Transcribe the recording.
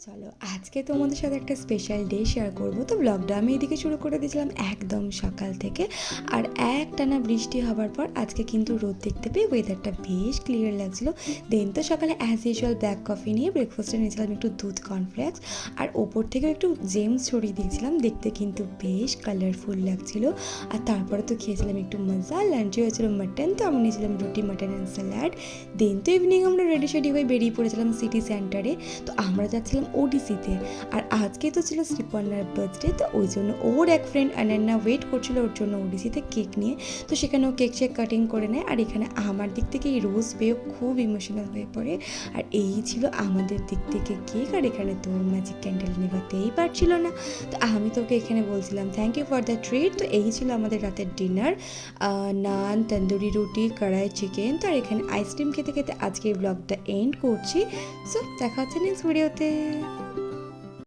চলো আজকে তোমাদের সাথে একটা স্পেশাল ডে শেয়ার করবো। তো ব্লগটা আমি এদিকে শুরু করে দিয়েছিলাম একদম সকাল থেকে, আর একটানা বৃষ্টি হবার পর আজকে কিন্তু রোদ দেখতে পেয়ে ওয়েদারটা বেশ ক্লিয়ার লাগছিলো। দেন তো সকালে অ্যাজ ইউজুয়াল ব্ল্যাক কফি নিয়ে ব্রেকফাস্টে নিয়েছিলাম একটু দুধ কর্নফ্লেক্স, আর ওপর থেকেও একটু জেমস ছড়িয়ে দিয়েছিলাম, দেখতে কিন্তু বেশ কালারফুল লাগছিলো। আর তারপরে তো খেয়েছিলাম একটু মজা, লাঞ্চে হয়েছিল মাটন, তো আমি নিয়েছিলাম রুটি, মাটন অ্যান্ড স্যালাড। দেন তো ইভিনিং আমরা রেডি শেডি হয়ে বেরিয়ে পড়েছিলাম সিটি সেন্টারে। তো আমরা যাচ্ছিলাম ওডিসিতে, আর আজকে তো ছিল শ্রীপর্ণার বার্থডে, তো ওই জন্য ওর এক ফ্রেন্ড অনন্যা ওয়েট করছিল ওর জন্য ওডিসিতে কেক নিয়ে। তো সেখানেও কেক শেক কাটিং করে নেয়, আর এখানে আমার দিক থেকে এই রোজ পেয়েও খুব ইমোশনাল হয়ে পড়ে। আর এই ছিল আমাদের দিক থেকে কেক, আর এখানে তো ম্যাজিক ক্যান্ডেল নেভাতেই পারছিল না। তো আমি তোকে এখানে বলছিলাম thank you for the treat. তো এই ছিল আমাদের রাতের ডিনার, নান, তন্দুরি রুটি, কড়াই চিকেন। তো আর এখানে আইসক্রিম খেতে খেতে আজকে এই ব্লগটা এন্ড করছি। সো দেখা হচ্ছে নেক্সট ভিডিওতে।